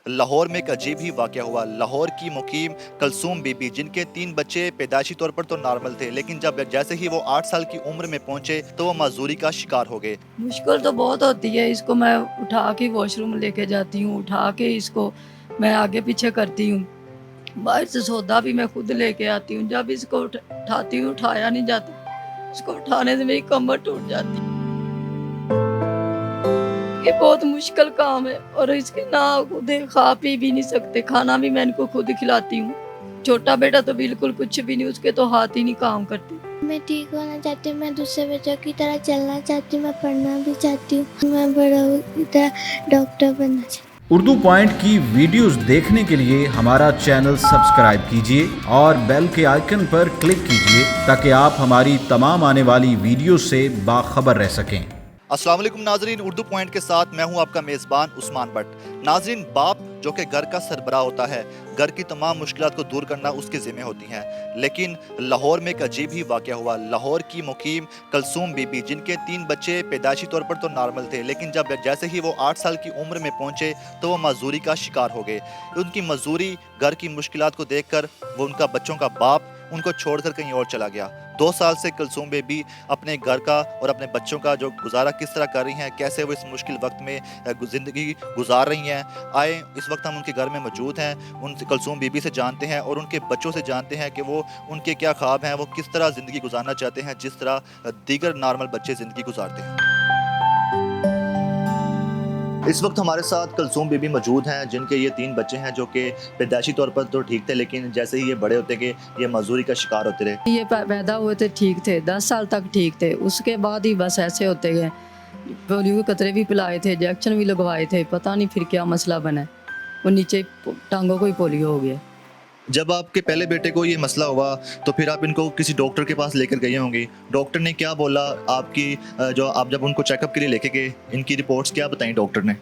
लाहौर में एक अजीब ही वाक़या हुआ। लाहौर की मुकीम कलसूम बीबी, जिनके 3 बच्चे पैदाइशी तौर पर तो नॉर्मल थे, लेकिन जब जैसे ही वो 8 साल की उम्र में पहुंचे तो वो माजूरी का शिकार हो गए। मुश्किल तो बहुत होती है। इसको मैं उठा के वॉशरूम लेके जाती हूँ, उठा के इसको मैं आगे पीछे करती हूँ। बाहर से सौदा भी मैं खुद लेके आती हूँ। जब इसको उठाती हूँ, उठाया नहीं जाता। इसको उठाने से मेरी कमर टूट जाती है। ये बहुत मुश्किल काम है और इसके ना खुद खा पी भी नहीं सकते। खाना भी मैं इनको खुद खिलाती हूँ। छोटा बेटा तो बिल्कुल कुछ भी नहीं, उसके तो हाथ ही नहीं काम करते। मैं ठीक होना चाहती हूँ, मैं दूसरे बच्चों की तरह चलना चाहती हूँ, मैं पढ़ना भी चाहती हूँ, मैं बड़ा की तरह डॉक्टर बनना चाहती हूँ। उर्दू पॉइंट की वीडियोस देखने के लिए हमारा चैनल सब्सक्राइब कीजिए और बेल के आइकन पर क्लिक कीजिए ताकि आप हमारी तमाम आने वाली वीडियो से बाखबर रह सकें। अस्सलाम वालेकुम नाजरीन, उर्दू पॉइंट के साथ मैं हूं आपका मेज़बान उस्मान भट्ट। नाजरीन, बाप जो कि घर का सरबराह होता है, घर की तमाम मुश्किलात को दूर करना उसके ज़िम्मे होती हैं। लेकिन लाहौर में एक अजीब ही वाक़या हुआ। लाहौर की मुकीम कलसूम बीबी, जिनके 3 बच्चे पैदाइशी तौर पर तो नॉर्मल थे, लेकिन जब जैसे ही वो 8 साल की उम्र में पहुंचे तो वो माजूरी का शिकार हो गए। उनकी मजूरी, घर की मुश्किलात को देखकर वो उनका बच्चों का बाप उनको छोड़कर कहीं और चला गया। 2 साल से कलसूम बेबी अपने घर का और अपने बच्चों का जो गुजारा किस तरह कर रही हैं, कैसे वो इस मुश्किल वक्त में ज़िंदगी गुजार रही हैं। आए इस वक्त हम उनके घर में मौजूद हैं, उन कलसूम बीबी से जानते हैं और उनके बच्चों से जानते हैं कि वो उनके क्या ख्वाब हैं, वो किस तरह ज़िंदगी गुजारना चाहते हैं जिस तरह दीगर नॉर्मल बच्चे ज़िंदगी गुजारते हैं। इस वक्त हमारे साथ कलसूम बीबी मौजूद हैं, जिनके ये 3 बच्चे हैं जो कि पैदाइशी तौर पर तो ठीक थे, लेकिन जैसे ही ये बड़े होते गए ये मजदूरी का शिकार होते रहे। ये पैदा हुए थे ठीक थे, 10 साल तक ठीक थे। उसके बाद ही बस ऐसे होते गए। पोलियो के कतरे भी पिलाए थे, इंजेक्शन भी लगवाए थे, पता नहीं फिर क्या मसला बना। वो नीचे टांगों को ही पोलियो हो गया। जब आपके पहले बेटे को ये मसला हुआ तो फिर आप इनको किसी डॉक्टर के पास लेकर गए होंगे। डॉक्टर ने क्या बोला आपकी, जो आप जब उनको चेकअप के लिए लेके गए, इनकी रिपोर्ट्स क्या बताई डॉक्टर ने?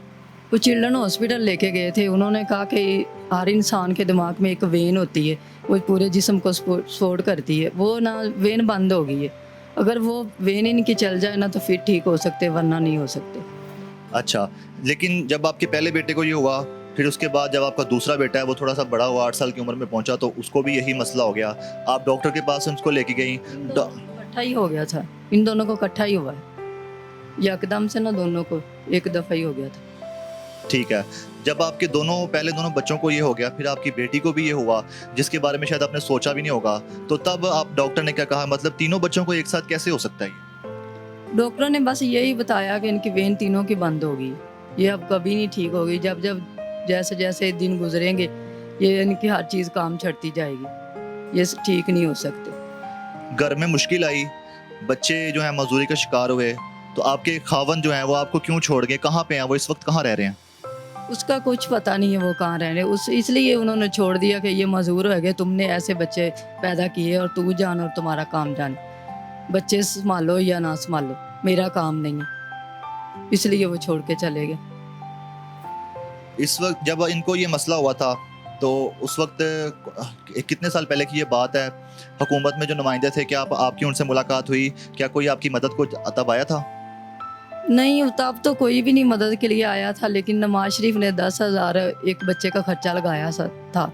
वो चिल्ड्रन हॉस्पिटल लेके गए थे। उन्होंने कहा कि हर इंसान के दिमाग में एक वेन होती है, वो पूरे जिस्म को सपोर्ट करती है। वो ना वेन बंद हो गई है। अगर वो वेन इनकी चल जाए ना तो फिर ठीक हो सकते, वरना नहीं हो सकते। अच्छा, लेकिन जब आपके पहले बेटे को ये हुआ, फिर उसके बाद जब आपका दूसरा बेटा है वो थोड़ा सा बड़ा हुआ, 8 साल की उम्र में पहुंचा, तो उसको भी यही मसला हो गया। आप डॉक्टर के पास उसको लेके गई। इन दोनों को इकट्ठा ही हो गया था। इन दोनों को इकट्ठा ही हुआ है। यकदम से ना दोनों को एक दफ़ा ही हो गया था। ठीक है, जब आपके पहले दोनों बच्चों को ये हो गया, फिर आपकी बेटी को भी ये हुआ, जिसके बारे में शायद आपने सोचा भी नहीं होगा, तो तब आप डॉक्टर ने क्या कहा? मतलब तीनों बच्चों को एक साथ कैसे हो सकता है ये? डॉक्टरों ने बस यही बताया कि इनकी वेन तीनों की बंद होगी, ये अब कभी नहीं ठीक होगी। जब जब जैसे जैसे दिन गुजरेंगे ये इनकी हर चीज़ काम छड़ती जाएगी, ये ठीक नहीं हो सकते। घर में मुश्किल आई, बच्चे जो हैं मजदूरी का शिकार हुए, तो आपके खावन जो हैं वो आपको क्यों छोड़ गए? कहाँ पे हैं वो, इस वक्त कहाँ रह रहे हैं? उसका कुछ पता नहीं है वो कहाँ रह रहे। उस इसलिए उन्होंने छोड़ दिया कि ये मजदूर हो गए, तुमने ऐसे बच्चे पैदा किए और तू जान और तुम्हारा काम जान। बच्चे संभालो या ना संभालो, मेरा काम नहीं है। इसलिए वो छोड़ के चले गए। इस वक्त जब इनको ये मसला हुआ था तो उस वक्त कितने साल पहले की ये बात है? हुकूमत में जो नुमाइंदे थे, क्या आपकी उनसे मुलाकात हुई? क्या कोई आपकी मदद को तब आया था? नहीं, तब तो कोई भी नहीं मदद के लिए आया था, लेकिन नवाज शरीफ ने 10,000 एक बच्चे का खर्चा लगाया था।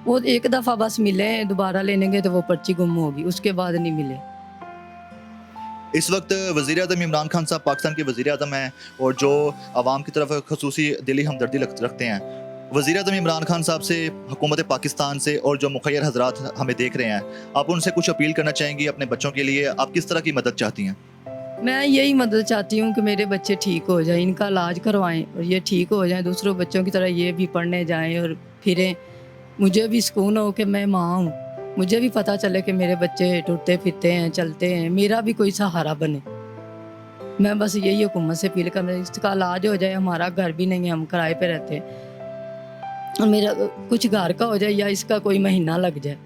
वो एक दफ़ा बस मिले, दोबारा लेने गए तो वो पर्ची गुम होगी, उसके बाद नहीं मिले। इस वक्त वज़ीर आज़म इमरान खान साहब पाकिस्तान के वज़ीर आज़म हैं और जो आवाम की तरफ खसूसी दिली हमदर्दी रखते हैं। वज़ीर आज़म इमरान खान साहब से, हुकूमत पाकिस्तान से और जो मुखय्यर हज़रात हमें देख रहे हैं, आप उनसे कुछ अपील करना चाहेंगी अपने बच्चों के लिए? आप किस तरह की मदद चाहती हैं? मैं यही मदद चाहती हूँ कि मेरे बच्चे ठीक हो जाएं, इनका इलाज करवाएं और ये ठीक हो जाएं, दूसरों बच्चों की तरह ये भी पढ़ने जाएं और फिरें। मुझे भी सुकून हो कि मैं माँ हूँ, मुझे भी पता चले कि मेरे बच्चे टूटते फिरते हैं, चलते हैं, मेरा भी कोई सहारा बने। मैं बस यही हुकूमत से अपील कर रही हूँ, इसका इलाज हो जाए। हमारा घर भी नहीं है, हम किराए पे रहते हैं, और मेरा कुछ घर का हो जाए या इसका कोई महीना लग जाए।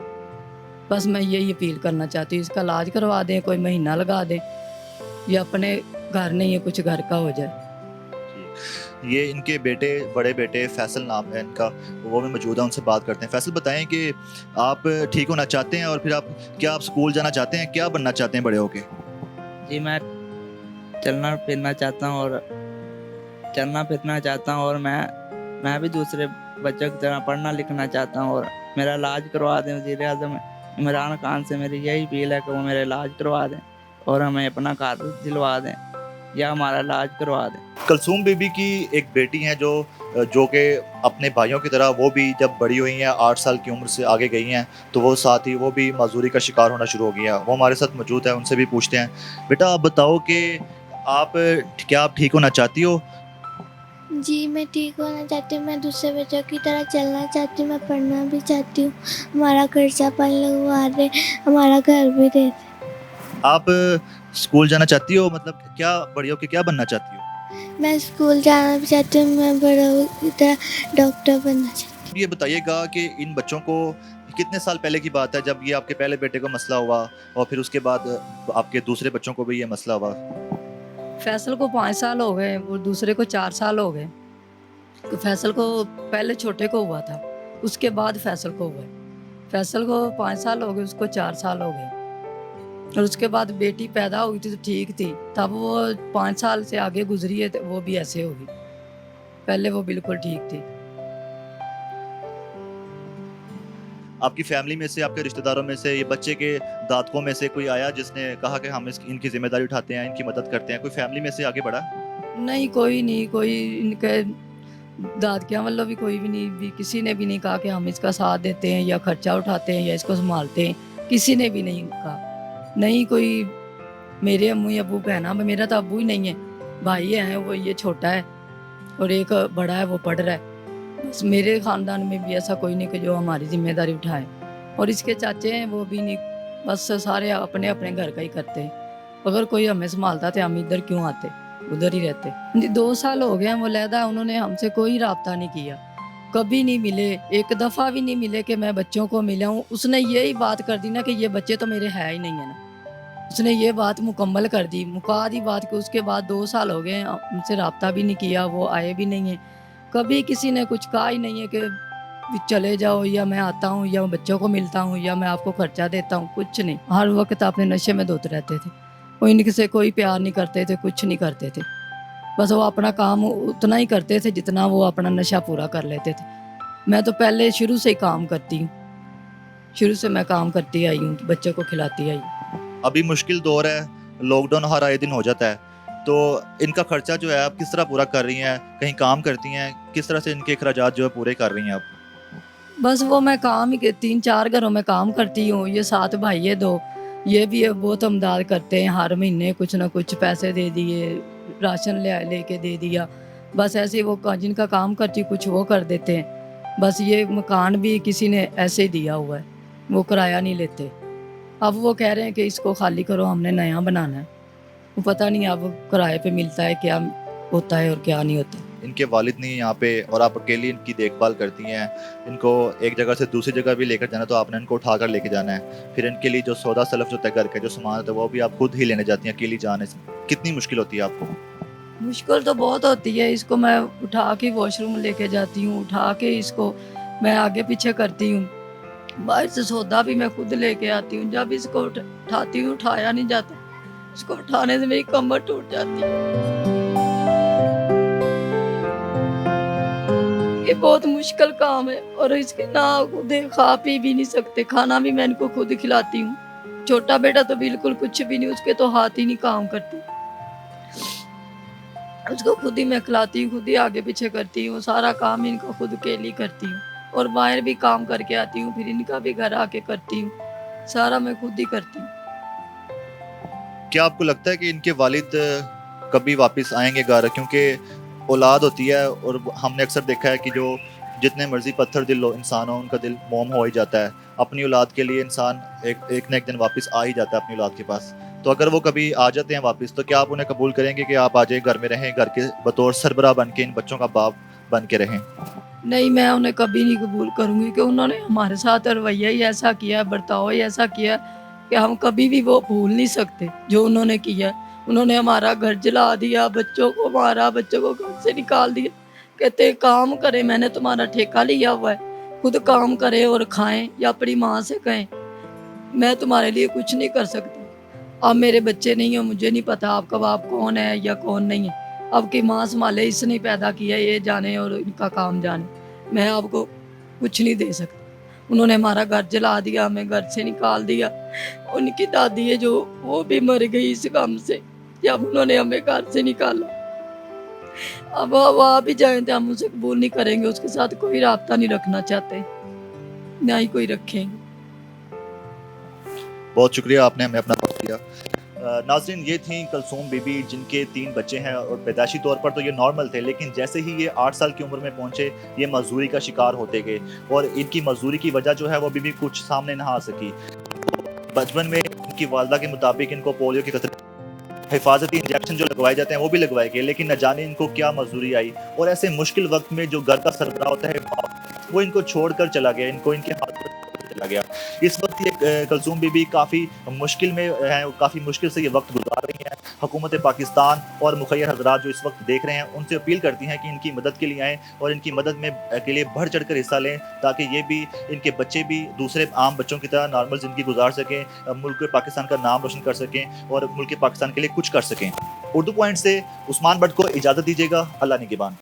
बस मैं यही अपील करना चाहती हूँ, इसका इलाज करवा दें, कोई महीना लगा दें, या अपने घर नहीं है कुछ घर का हो जाए। ये इनके बेटे, बड़े बेटे फैसल नाम है इनका, वो भी मौजूद है, उनसे बात करते हैं। फैसल, बताएं कि आप ठीक होना चाहते हैं और फिर आप स्कूल जाना चाहते हैं? क्या बनना चाहते हैं बड़े होके? जी, मैं चलना फिरना चाहता हूँ और मैं میں بھی دوسرے بچوں کی طرح پڑھنا لکھنا چاہتا ہوں اور میرا علاج کروا دیں. وزیر اعظم عمران خان سے میری یہی اپیل ہے کہ وہ میرا علاج کروا دیں اور ہمیں اپنا گھر دلوا دیں یا ہمارا علاج کروا دیں. کلثوم بی بی کی ایک بیٹی ہیں جو کہ اپنے بھائیوں کی طرح وہ بھی جب بڑی ہوئی ہیں 8 سال کی عمر سے آگے گئی ہیں تو وہ ساتھ ہی وہ بھی معذوری کا شکار ہونا شروع ہو گیا. وہ ہمارے ساتھ موجود ہے, ان سے بھی پوچھتے ہیں. بیٹا آپ بتاؤ کہ کیا آپ ٹھیک ہونا چاہتی ہو؟ جی میں ٹھیک ہونا چاہتی ہوں. میں دوسرے بچوں کی طرح چلنا چاہتی ہوں. میں پڑھنا بھی چاہتی ہوں. ہمارا خرچہ پانی لگوا دے, ہمارا گھر بھی دے. آپ اسکول جانا چاہتی ہو؟ مطلب کیا بڑی ہو کے کیا بننا چاہتی ہو؟ میں اسکول جانا بھی چاہتی ہوں. میں بڑا کی طرح ڈاکٹر بننا چاہتی ہوں. یہ بتائیے گا کہ ان بچوں کو کتنے سال پہلے کی بات ہے جب یہ آپ کے پہلے بیٹے کو مسئلہ ہوا اور پھر اس کے بعد آپ کے دوسرے بچوں کو بھی یہ مسئلہ ہوا؟ فیصل کو 5 سال ہو گئے, وہ دوسرے کو 4 سال ہو گئے. فیصل کو پہلے چھوٹے کو ہوا تھا, اس کے بعد فیصل کو ہوا ہے. فیصل کو 5 سال ہو گئے, اس کو 4 سال ہو گئے. اور اس کے بعد بیٹی پیدا ہوئی تھی تو ٹھیک تھی, تب وہ 5 سال سے آگے گزری ہے تو وہ بھی ایسے ہوگی. پہلے وہ بالکل ٹھیک تھی. آپ کی فیملی میں سے, آپ کے رشتہ داروں میں سے, یہ بچے کے دادکوں میں سے کوئی آیا جس نے کہا کہ ہم ان کی ذمہ داری اٹھاتے ہیں, ان کی مدد کرتے ہیں؟ کوئی فیملی میں سے آگے بڑھا؟ نہیں, کوئی نہیں. کوئی ان کے دادکیاں والوں بھی کوئی بھی نہیں, بھی کسی نے بھی نہیں کہا کہ ہم اس کا ساتھ دیتے ہیں یا خرچہ اٹھاتے ہیں یا اس کو سنبھالتے ہیں. کسی نے بھی نہیں کہا. نہیں کوئی میرے امی ابو بہنا, میرا تو ابو ہی نہیں ہے, بھائی ہیں وہ, یہ چھوٹا ہے اور ایک بڑا ہے وہ پڑھ رہا ہے. بس میرے خاندان میں بھی ایسا کوئی نہیں کہ جو ہماری ذمہ داری اٹھائے. اور اس کے چاچے ہیں وہ بھی نہیں, بس سارے اپنے اپنے گھر کا ہی کرتے ہیں. اگر کوئی ہمیں سنبھالتا تو ہم ادھر کیوں آتے, ادھر ہی رہتے. 2 سال ہو گئے ہیں وہ علیحدہ, انہوں نے ہم سے کوئی رابطہ نہیں کیا, کبھی نہیں ملے, ایک دفعہ بھی نہیں ملے کہ میں بچوں کو ملا ہوں. اس نے یہی بات کر دی نا کہ یہ بچے تو میرے ہے ہی نہیں ہیں نا, اس نے یہ بات مکمل کر دی, مکا دی بات. کہ اس کے بعد 2 سال ہو گئے, ان سے رابطہ بھی نہیں کیا, وہ آئے بھی نہیں ہیں. کبھی کسی نے کچھ کہا ہی نہیں ہے کہ چلے جاؤ یا میں آتا ہوں یا بچوں کو ملتا ہوں یا میں آپ کو خرچہ دیتا ہوں, کچھ نہیں. ہر وقت اپنے نشے میں دھوتے رہتے تھے. وہ ان سے کوئی پیار نہیں کرتے تھے, کچھ نہیں کرتے تھے. بس وہ اپنا کام اتنا ہی کرتے تھے جتنا وہ اپنا نشہ پورا کر لیتے تھے. میں تو پہلے شروع سے ہی کام کرتی ہوں, شروع سے میں کام کرتی آئی ہوں, بچوں کو کھلاتی آئی ہوں. ابھی مشکل دور ہے, لاک ڈاؤن ہر آئے دن ہو جاتا ہے, تو ان کا خرچہ جو ہے آپ کس طرح پورا کر رہی ہیں؟ کہیں کام کرتی ہیں؟ کس طرح سے ان کے اخراجات جو ہے پورے کر رہی ہیں آپ؟ بس وہ میں کام ہی 3-4 گھروں میں کام کرتی ہوں. یہ 7 بھائی ہے 2, یہ بھی بہت امداد کرتے ہیں. ہر مہینے کچھ نہ کچھ پیسے دے دیے, راشن لے کے دے دیا. بس ایسے ہی وہ جن کا کام کرتی کچھ وہ کر دیتے ہیں. بس یہ مکان بھی کسی نے ایسے ہی دیا ہوا ہے, وہ کرایہ نہیں لیتے. اب وہ کہہ رہے ہیں کہ اس کو خالی کرو, ہم نے نیا بنانا ہے. وہ پتہ نہیں اب کرائے پہ ملتا ہے, کیا ہوتا ہے اور کیا نہیں ہوتا. ان کے والد نہیں یہاں پہ اور آپ اکیلی ان کی دیکھ بھال کرتی ہیں. ان کو ایک جگہ سے دوسری جگہ بھی لے کر جانا تو آپ نے ان کو اٹھا کر لے کے جانا ہے. پھر ان کے لیے جو سودا سلف جو طے کر کے جو سامان ہوتا ہے وہ بھی آپ خود ہی لینے جاتی ہیں اکیلی جانے سے. کتنی مشکل ہوتی ہے آپ کو؟ مشکل تو بہت ہوتی ہے. اس کو میں اٹھا کے واش روم لے کے جاتی ہوں, اٹھا کے اس کو میں آگے پیچھے کرتی ہوں. باہر سے سودا بھی میں خود لے کے آتی ہوں. جب اس کو اٹھاتی ہوں اٹھایا نہیں جاتا, اس کو اٹھانے سے میری کمر ٹوٹ جاتی ہے. یہ بہت مشکل کام ہے اور اس کے نہ خود کھا پی بھی نہیں سکتے. کھانا بھی میں ان کو خود کھلاتی ہوں. چھوٹا بیٹا تو بالکل کچھ بھی نہیں, اس کے تو ہاتھ ہی نہیں کام کرتے. اس کو خود ہی میں کھلاتی ہوں, خود ہی آگے پیچھے کرتی ہوں. سارا کام ان کو خود کے لیے کرتی ہوں اور باہر بھی کام کر کے آتی ہوں. پھر ان کا بھی گھر آ کے کرتی ہوں. سارا میں خود ہی کرتی ہوں. کیا آپ کو لگتا ہے کہ ان کے والد کبھی واپس آئیں گے گھر؟ کیونکہ اولاد ہوتی ہے اور ہم نے اکثر دیکھا ہے کہ جو جتنے مرضی پتھر دل ہو انسان ہو, ان کا دل موم ہو ہی جاتا ہے. اپنی اولاد کے لیے انسان ایک نہ ایک دن واپس آ ہی جاتا ہے اپنی اولاد کے پاس. تو اگر وہ کبھی آ جاتے ہیں واپس تو کیا آپ انہیں قبول کریں گے کہ آپ آ جائیں, گھر میں رہیں, گھر کے بطور سربراہ بن کے ان بچوں کا باپ بن کے رہیں؟ نہیں, میں انہیں کبھی نہیں قبول کروں گی کہ انہوں نے ہمارے ساتھ رویہ ہی ایسا کیا, برتاؤ ہی ایسا کیا کہ ہم کبھی بھی وہ بھول نہیں سکتے جو انہوں نے کیا. انہوں نے ہمارا گھر جلا دیا, بچوں کو مارا, بچوں کو گھر سے نکال دیا. کہتے کام کرے, میں نے تمہارا ٹھیکہ لیا ہوا ہے, خود کام کرے اور کھائیں یا اپنی ماں سے کہیں میں تمہارے لیے کچھ نہیں کر سکتی. اب میرے بچے نہیں ہیں, مجھے نہیں پتا آپ کا باپ کون ہے یا کون نہیں ہے. आपकी माँ संभाले, इसने पैदा किया, ये जाने और इनका काम जाने, मैं आपको कुछ नहीं दे सकता। उन्होंने हमारा घर जला दिया, हमें घर से निकाल दिया। उनकी दादी है जो, वो भी मर गई इस गम से जब उन्होंने हमें घर से निकाला। अब वो आ भी जाए तो हम उसे कबूल नहीं करेंगे, उसके साथ कोई राब्ता नहीं रखना चाहते, ना ही कोई रखेंगे। बहुत शुक्रिया, आपने हमें अपना वक्त दिया। नाज़रीन, ये थी कलसूम बीबी जिनके 3 बच्चे हैं और पैदाइशी तौर पर तो ये नॉर्मल थे, लेकिन जैसे ही ये 8 साल की उम्र में पहुंचे ये मजदूरी का शिकार होते गए और इनकी मजदूरी की वजह जो है वो बीबी कुछ सामने ना आ सकी। बचपन में इनकी वालदा के मुताबिक इनको पोलियो के खतरे, हिफाजती इंजेक्शन जो लगवाए जाते हैं वो भी लगवाए गए, लेकिन न जाने इनको क्या मजदूरी आई और ऐसे मुश्किल वक्त में जो घर का सरबराह होता है वो इनको छोड़कर चला गया, इनको इनके हाथ पर चला गया। इस वक्त ये कलसूम बीबी काफ़ी मुश्किल में है, काफ़ी मुश्किल से ये वक्त गुजार रही हैं। हुकूमत पाकिस्तान और मुखैर हजरात जो इस वक्त देख रहे हैं उनसे अपील करती हैं कि इनकी मदद के लिए आएँ और इनकी मदद में के लिए बढ़ चढ़ कर हिस्सा लें, ताकि ये भी, इनके बच्चे भी दूसरे आम बच्चों की तरह नॉर्मल ज़िंदगी गुजार सकें, मुल्क पाकिस्तान का नाम रोशन कर सकें और मुल्क पाकिस्तान के लिए कुछ कर सकें। उर्दू पॉइंट से उस्मान बट को इजाज़त दीजिएगा। अल्लाह निगहबान।